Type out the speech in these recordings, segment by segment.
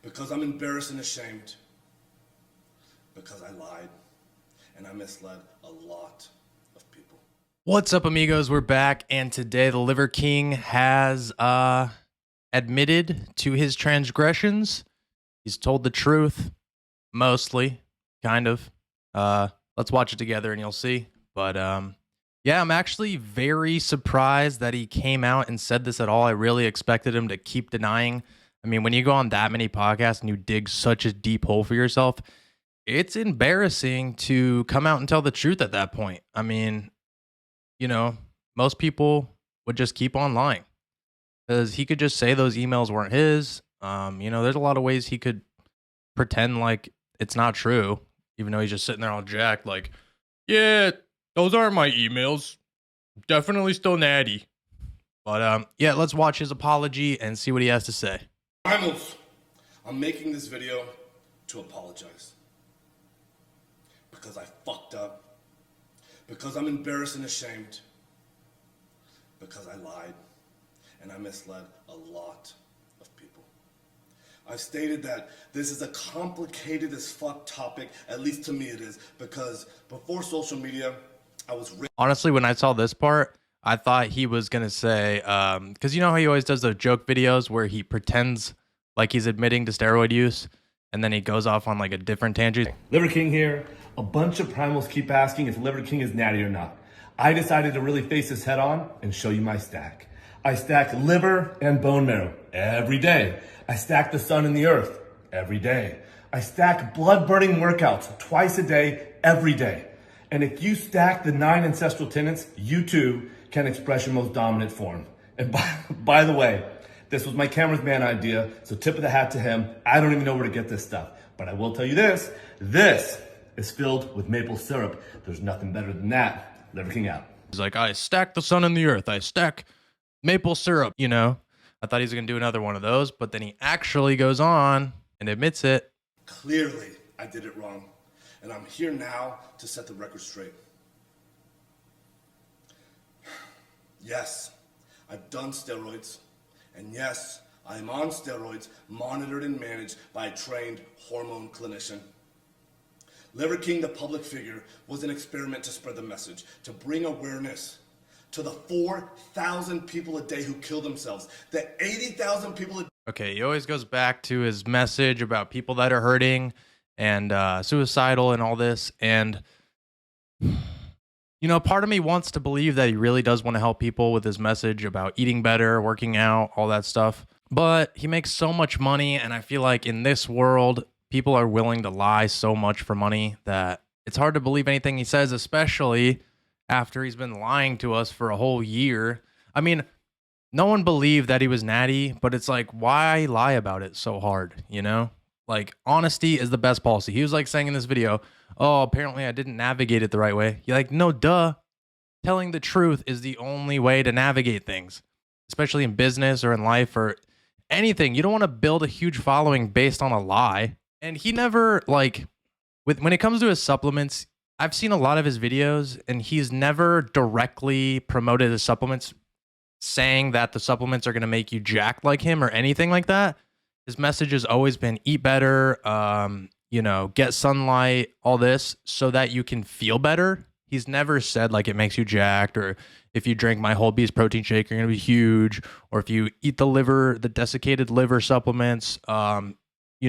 Because I'm embarrassed and ashamed. Because I lied and I misled a lot of people. What's up, amigos? We're back, and today the Liver King has admitted to his transgressions. He's told the truth, mostly, kind of. Let's watch it together and you'll see. But yeah, I'm actually very surprised that he came out and said this at all. I really expected him to keep denying. I mean, when you go on that many podcasts and you dig such a deep hole for yourself, it's embarrassing to come out and tell the truth at that point. I mean, you know, most people would just keep on lying because he could just say those emails weren't his. There's a lot of ways he could pretend like it's not true, even though he's just sitting there all jacked, like, yeah, those aren't my emails. Definitely still natty. But yeah, let's watch his apology and see what he has to say. I'm making this video to apologize. Because I fucked up. Because I'm embarrassed and ashamed. Because I lied and I misled a lot of people. I've stated that this is a complicated as fuck topic, at least to me it is, because before social media, I was honestly, when I saw this part, I thought he was going to say, because you know how he always does those joke videos where he pretends like he's admitting to steroid use, and then he goes off on like a different tangent. Liver King here. A bunch of primals keep asking if Liver King is natty or not. I decided to really face this head on and show you my stack. I stack liver and bone marrow every day. I stack the sun and the earth every day. I stack blood burning workouts twice a day, every day. And if you stack the 9 ancestral tenets, you too can express your most dominant form. And by the way, this was my camera's man idea, so tip of the hat to him. I don't even know where to get this stuff, but I will tell you this is filled with maple syrup. There's nothing better than that. Liver King out. He's like, I stack the sun and the earth. I stack maple syrup, you know. I thought he was going to do another one of those, but then he actually goes on and admits it. Clearly, I did it wrong. And I'm here now to set the record straight. Yes, I've done steroids. And yes, I am on steroids, monitored and managed by a trained hormone clinician. Liver King, the public figure, was an experiment to spread the message, to bring awareness to the 4,000 people a day who kill themselves, the 80,000 people a day. Okay, he always goes back to his message about people that are hurting and suicidal and all this. And, you know, part of me wants to believe that he really does want to help people with his message about eating better, working out, all that stuff. But he makes so much money, and I feel like in this world, people are willing to lie so much for money that it's hard to believe anything he says, especially after he's been lying to us for a whole year. I mean, no one believed that he was natty, but it's like, why lie about it so hard, you know? Like, honesty is the best policy. He was like saying in this video, oh, apparently I didn't navigate it the right way. You're like, no, duh. Telling the truth is the only way to navigate things, especially in business or in life or anything. You don't want to build a huge following based on a lie. And he never, like, when it comes to his supplements, I've seen a lot of his videos, and he's never directly promoted his supplements saying that the supplements are going to make you jacked like him or anything like that. His message has always been eat better, get sunlight, all this, so that you can feel better. He's never said like it makes you jacked, or if you drink my whole beast protein shake, you're going to be huge, or if you eat the desiccated liver supplements, you're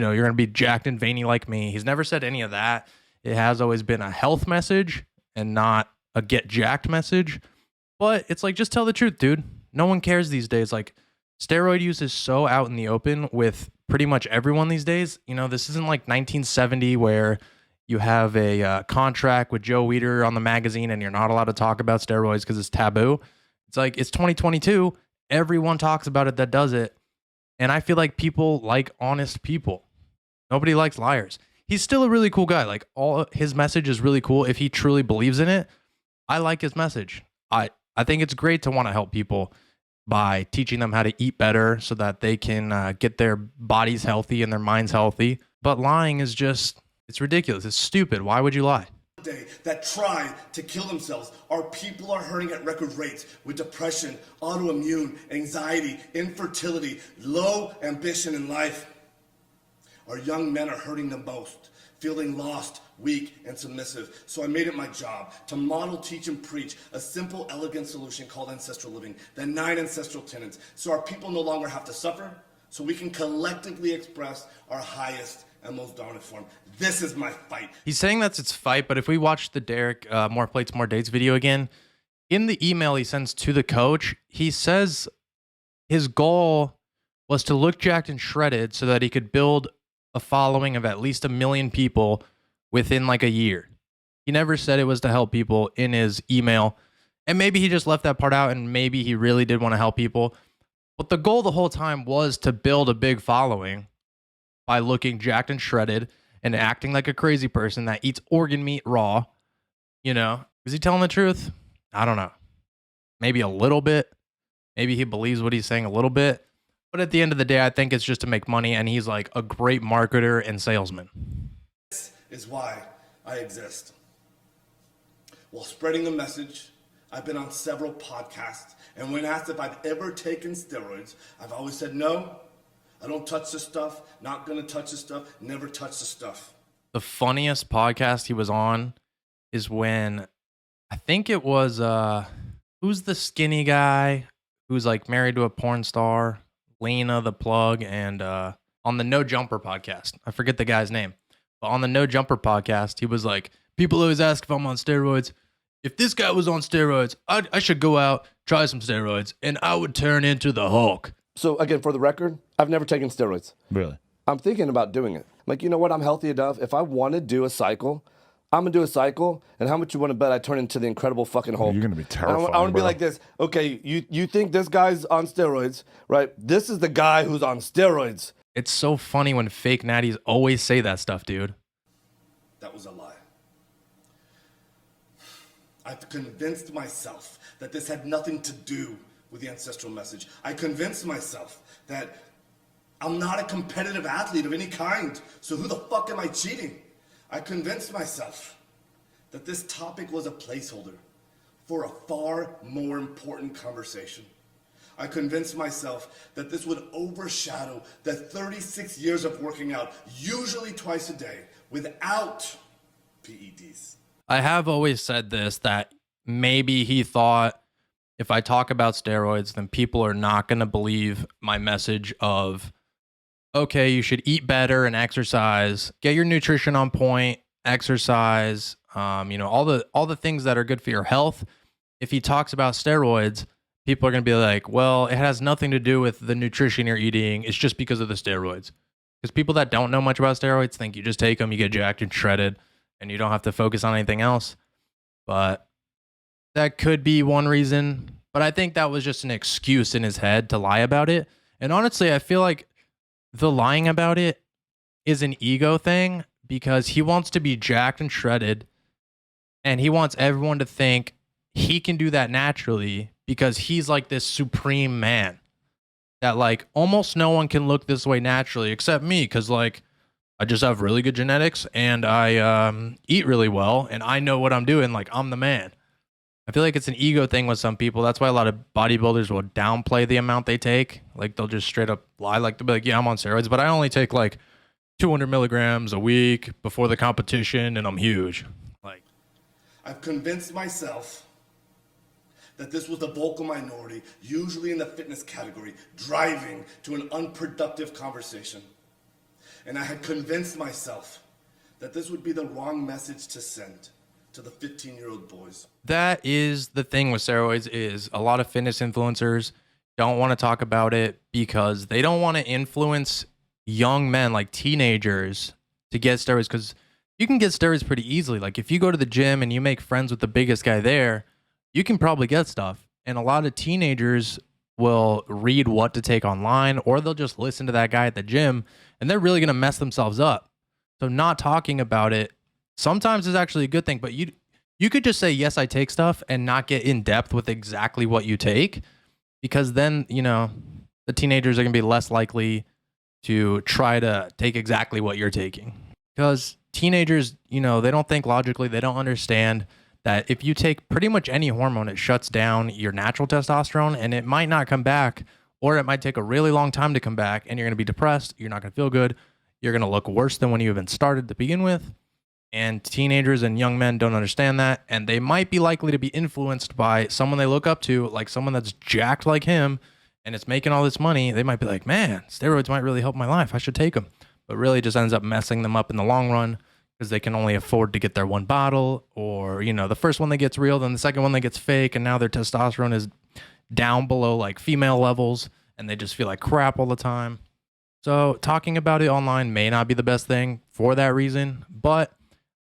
going to be jacked and veiny like me. He's never said any of that. It has always been a health message and not a get jacked message. But it's like, just tell the truth, dude. No one cares these days. Like, steroid use is so out in the open with pretty much everyone these days. You know, this isn't like 1970 where you have a contract with Joe Weider on the magazine and you're not allowed to talk about steroids because it's taboo. It's like, it's 2022. Everyone talks about it that does it. And I feel like people like honest people. Nobody likes liars. He's still a really cool guy. Like, all his message is really cool. If he truly believes in it, I like his message. I think it's great to want to help people by teaching them how to eat better so that they can get their bodies healthy and their minds healthy. But lying is just, it's ridiculous. It's stupid. Why would you lie? That try to kill themselves. Our people are hurting at record rates with depression, autoimmune, anxiety, infertility, low ambition in life. Our young men are hurting the most, feeling lost, weak, and submissive. So I made it my job to model, teach, and preach a simple, elegant solution called ancestral living, the 9 ancestral tenets, so our people no longer have to suffer, so we can collectively express our highest and most dominant form. This is my fight. He's saying that's its fight, but if we watch the Derek More Plates, More Dates video again, in the email he sends to the coach, he says his goal was to look jacked and shredded so that he could build a following of at least 1 million people within like a year. He never said it was to help people in his email. And maybe he just left that part out and maybe he really did want to help people. But the goal the whole time was to build a big following by looking jacked and shredded and acting like a crazy person that eats organ meat raw. You know, is he telling the truth? I don't know. Maybe a little bit. Maybe he believes what he's saying a little bit. But at the end of the day, I think it's just to make money, and he's like a great marketer and salesman. This is why I exist. While spreading the message, I've been on several podcasts, and when asked if I've ever taken steroids, I've always said no. I don't touch this stuff, not gonna touch this stuff, never touch the stuff. The funniest podcast he was on is when, I think it was, who's the skinny guy who's like married to a porn star? Lena the Plug, and on the No Jumper podcast. I forget the guy's name. But on the No Jumper podcast, he was like, people always ask if I'm on steroids. If this guy was on steroids, I should go out, try some steroids, and I would turn into the Hulk. So again, for the record, I've never taken steroids. Really? I'm thinking about doing it. Like, you know what? I'm healthy enough. If I want to do a cycle, I'm going to do a cycle. And how much you want to bet I turn into the Incredible fucking Hulk? You're going to be terrifying, I want to be bro. like this. Okay, you think this guy's on steroids, right? This is the guy who's on steroids. It's so funny when fake natties always say that stuff, dude. That was a lie. I've convinced myself that this had nothing to do with the ancestral message. I convinced myself that I'm not a competitive athlete of any kind, so who the fuck am I cheating? I convinced myself that this topic was a placeholder for a far more important conversation. I convinced myself that this would overshadow the 36 years of working out, usually twice a day, without PEDs. I have always said this, that maybe he thought if I talk about steroids, then people are not going to believe my message of, okay, you should eat better and exercise, get your nutrition on point, exercise, all the things that are good for your health. If he talks about steroids, people are going to be like, well, it has nothing to do with the nutrition you're eating. It's just because of the steroids. Because people that don't know much about steroids think you just take them, you get jacked and shredded, and you don't have to focus on anything else. But that could be one reason. But I think that was just an excuse in his head to lie about it. And honestly, I feel like the lying about it is an ego thing because he wants to be jacked and shredded, and he wants everyone to think he can do that naturally because he's like this supreme man that like almost no one can look this way naturally except me, because like I just have really good genetics and I eat really well and I know what I'm doing. Like, I'm the man. I feel like it's an ego thing with some people. That's why a lot of bodybuilders will downplay the amount they take. Like, they'll just straight up lie. Like, they'll be like, yeah, I'm on steroids, but I only take like 200 milligrams a week before the competition and I'm huge. Like, I've convinced myself that this was the vocal minority, usually in the fitness category, driving to an unproductive conversation. And I had convinced myself that this would be the wrong message to send to the 15-year-old boys. that is the thing with steroids, is a lot of fitness influencers don't want to talk about it because they don't want to influence young men, like teenagers, to get steroids, because you can get steroids pretty easily. Like, if you go to the gym and you make friends with the biggest guy there, you can probably get stuff. And a lot of teenagers will read what to take online, or they'll just listen to that guy at the gym, and they're really going to mess themselves up. So not talking about it sometimes is actually a good thing, but you could just say, yes, I take stuff, and not get in depth with exactly what you take, because then, the teenagers are going to be less likely to try to take exactly what you're taking. Because teenagers, they don't think logically. They don't understand that if you take pretty much any hormone, it shuts down your natural testosterone, and it might not come back, or it might take a really long time to come back, and you're going to be depressed. You're not going to feel good. You're going to look worse than when you even started to begin with. And teenagers and young men don't understand that. And they might be likely to be influenced by someone they look up to, like someone that's jacked like him and it's making all this money. They might be like, man, steroids might really help my life. I should take them. But really just ends up messing them up in the long run because they can only afford to get their one bottle, or, you know, the first one that gets real, then the second one that gets fake. And now their testosterone is down below like female levels and they just feel like crap all the time. So talking about it online may not be the best thing for that reason. But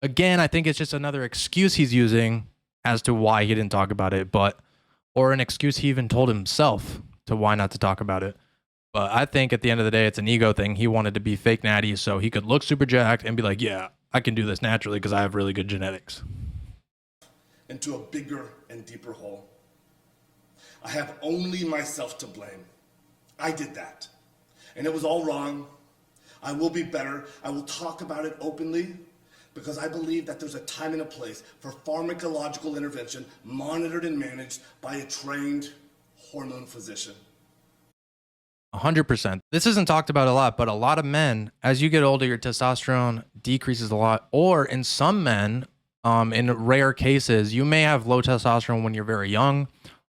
again, I think it's just another excuse he's using as to why he didn't talk about it, or an excuse he even told himself to why not to talk about it. But I think at the end of the day, it's an ego thing. He wanted to be fake natty so he could look super jacked and be like, yeah, I can do this naturally because I have really good genetics. Into a bigger and deeper hole. I have only myself to blame. I did that. And it was all wrong. I will be better. I will talk about it openly because I believe that there's a time and a place for pharmacological intervention monitored and managed by a trained hormone physician. 100%. This isn't talked about a lot, but a lot of men, as you get older, your testosterone decreases a lot. Or in some men, in rare cases, you may have low testosterone when you're very young.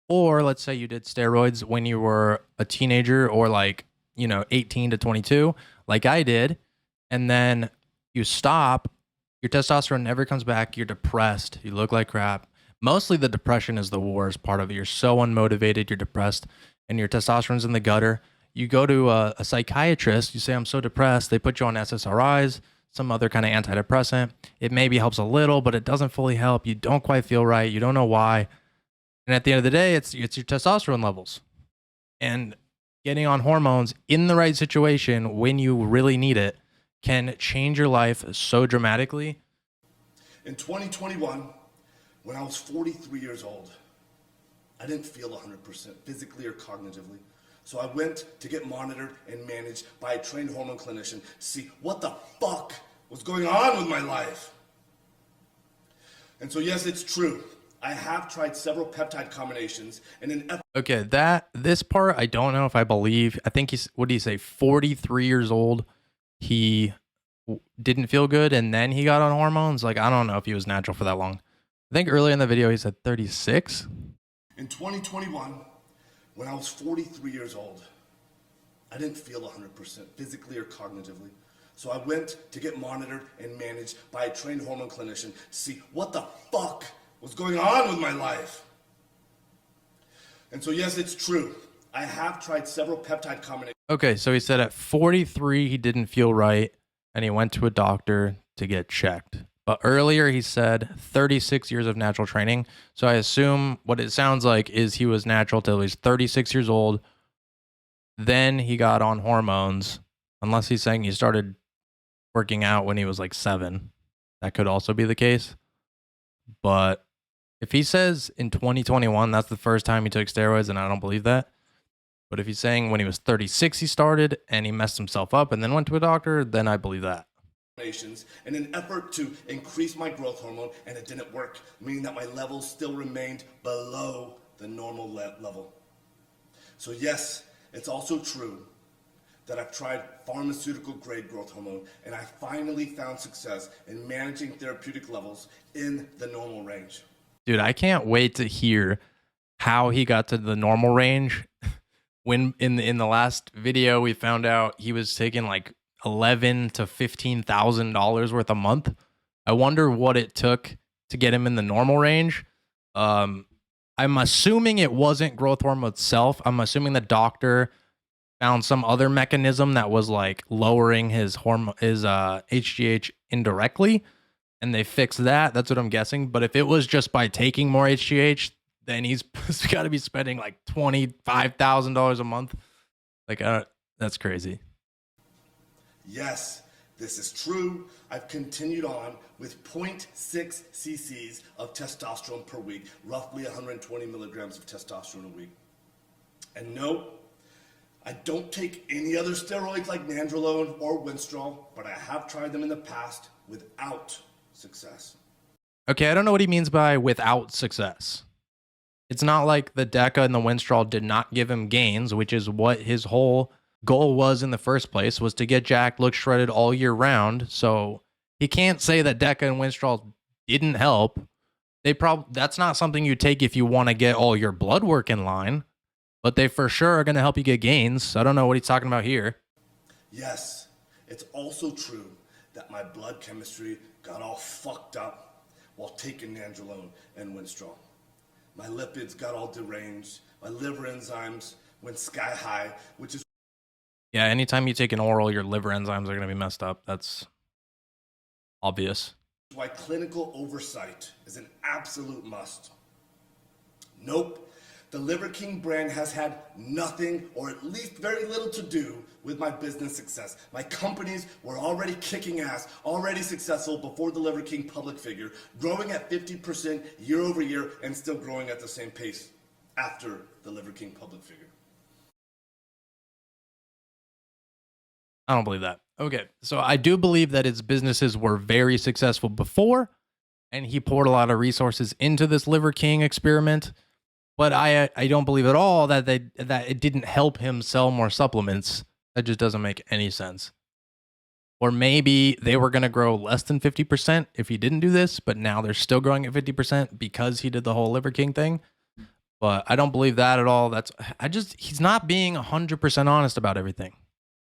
Or let's say you did steroids when you were a teenager or 18 to 22, like I did. And then you stop, your testosterone never comes back. You're depressed. You look like crap. Mostly the depression is the worst part of it. You're so unmotivated. You're depressed and your testosterone's in the gutter. You go to a psychiatrist, you say, I'm so depressed. They put you on SSRIs, some other kind of antidepressant. It maybe helps a little, but it doesn't fully help. You don't quite feel right. You don't know why. And at the end of the day, it's your testosterone levels. And getting on hormones in the right situation when you really need it can change your life so dramatically. In 2021, when I was 43 years old, I didn't feel 100% physically or cognitively. So I went to get monitored and managed by a trained hormone clinician to see what the fuck was going on with my life. And so yes, it's true. I have tried several peptide combinations in an effort. Okay, this part I don't know if I believe. I think what did he say? 43 years old. He didn't feel good and then he got on hormones. Like, I don't know if he was natural for that long. I think earlier in the video he said 36. In 2021, when I was 43 years old, I didn't feel 100% physically or cognitively. So I went to get monitored and managed by a trained hormone clinician to see what the fuck was going on with my life. And so yes, it's true. I have tried several peptide combinations. Okay, so he said at 43 he didn't feel right and he went to a doctor to get checked. But earlier he said 36 years of natural training. So I assume what it sounds like is he was natural till he's 36 years old. Then he got on hormones, unless he's saying he started working out when he was like 7. That could also be the case. But if he says in 2021, that's the first time he took steroids, and I don't believe that. But if he's saying when he was 36 he started and he messed himself up and then went to a doctor, then I believe that. In an effort to increase my growth hormone, and it didn't work, meaning that my levels still remained below the normal level. So yes, it's also true that I've tried pharmaceutical grade growth hormone, and I finally found success in managing therapeutic levels in the normal range. Dude, I can't wait to hear how he got to the normal range. When in the last video we found out he was taking like $11,000 to $15,000 worth a month. I wonder what it took to get him in the normal range. I'm assuming it wasn't growth hormone itself. I'm assuming the doctor found some other mechanism that was like lowering his HGH indirectly, and they fixed that. That's what I'm guessing. But if it was just by taking more HGH, then he's got to be spending like $25,000 a month. Like, that's crazy. Yes, this is true. I've continued on with 0.6 cc's of testosterone per week, roughly 120 milligrams of testosterone a week. And no, I don't take any other steroids like nandrolone or Winstrol, but I have tried them in the past without success. Okay, I don't know what he means by without success. It's not like the Deca and the Winstrol did not give him gains, which is what his whole goal was in the first place, was to get Jack look shredded all year round. So he can't say that Deca and Winstrol didn't help. That's not something you take if you want to get all your blood work in line, but they for sure are going to help you get gains. I don't know what he's talking about here. Yes, it's also true that my blood chemistry got all fucked up while taking Nandrolone and Winstrol. My lipids got all deranged. My liver enzymes went sky high, which is Yeah, anytime you take an oral, your liver enzymes are going to be messed up. That's obvious. why clinical oversight is an absolute must. Nope. The Liver King brand has had nothing, or at least very little, to do with my business success. My companies were already kicking ass, already successful before the Liver King public figure, growing at 50% year over year and still growing at the same pace after the Liver King public figure. I don't believe that. Okay, so I do believe that his businesses were very successful before, and he poured a lot of resources into this Liver King experiment. But I don't believe at all that it didn't help him sell more supplements. That just doesn't make any sense. Or maybe they were going to grow less than 50% if he didn't do this, but now they're still growing at 50% because he did the whole Liver King thing. But I don't believe that at all. He's not being 100% honest about everything.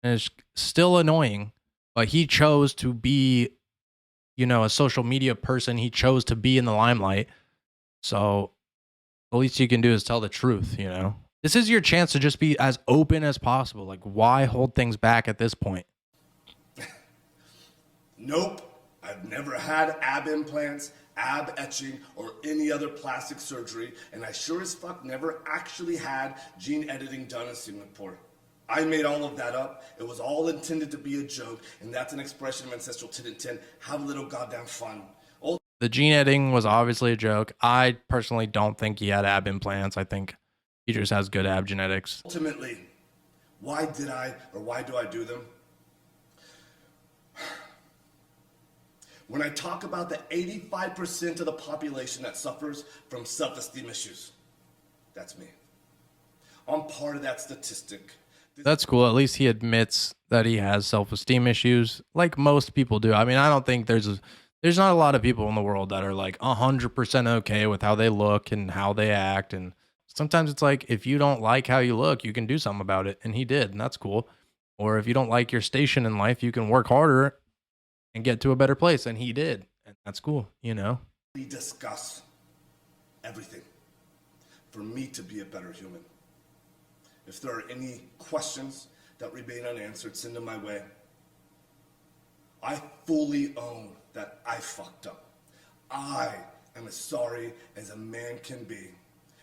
And it's still annoying, but he chose to be, a social media person. He chose to be in the limelight. So the least you can do is tell the truth, This is your chance to just be as open as possible. Like, why hold things back at this point? Nope. I've never had ab implants, ab etching, or any other plastic surgery, and I sure as fuck never actually had gene editing done in Singapore. I made all of that up. It was all intended to be a joke, and that's an expression of ancestral 10 and 10. Have a little goddamn fun. The gene editing was obviously a joke. I personally don't think he had ab implants. I think he just has good ab genetics. Ultimately, why do I do them? When I talk about the 85% of the population that suffers from self-esteem issues, that's me. I'm part of that statistic. That's cool. At least he admits that he has self-esteem issues, like most people do. I mean, I don't think there's not a lot of people in the world that are like 100% okay with how they look and how they act. And sometimes it's like, if you don't like how you look, you can do something about it. And he did, and that's cool. Or if you don't like your station in life, you can work harder and get to a better place. And he did. And that's cool, We discuss everything for me to be a better human. If there are any questions that remain unanswered, send them my way. I fully own that I fucked up. I am as sorry as a man can be.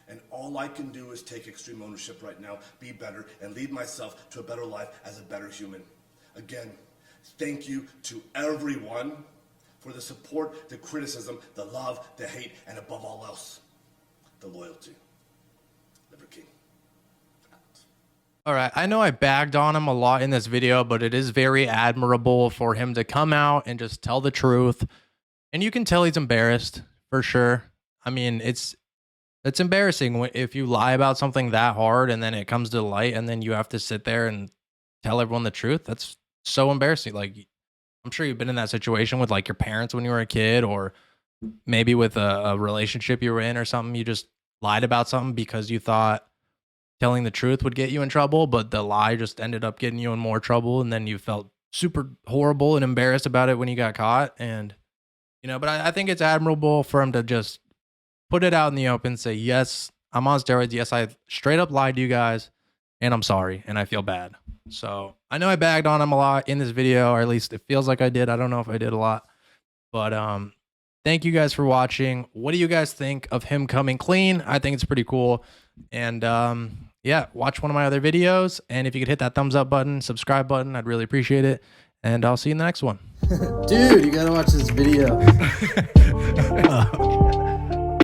And all I can do is take extreme ownership right now, be better, and lead myself to a better life as a better human. Again, thank you to everyone for the support, the criticism, the love, the hate, and above all else, the loyalty. Liver King. All right, I know I bagged on him a lot in this video, but it is very admirable for him to come out and just tell the truth. And you can tell he's embarrassed, for sure. I mean, it's embarrassing if you lie about something that hard and then it comes to light and then you have to sit there and tell everyone the truth. That's so embarrassing. Like, I'm sure you've been in that situation with like your parents when you were a kid, or maybe with a relationship you were in or something. You just lied about something because you thought telling the truth would get you in trouble, but the lie just ended up getting you in more trouble, and then you felt super horrible and embarrassed about it when you got caught. And but I think it's admirable for him to just put it out in the open, say, yes, I'm on steroids, yes, I straight up lied to you guys, and I'm sorry, and I feel bad. So I know I bagged on him a lot in this video, or at least it feels like I did. I don't know if I did a lot, but thank you guys for watching. What do you guys think of him coming clean? I think it's pretty cool. And yeah, watch one of my other videos. And if you could hit that thumbs up button, subscribe button, I'd really appreciate it. And I'll see you in the next one. Dude, you gotta watch this video.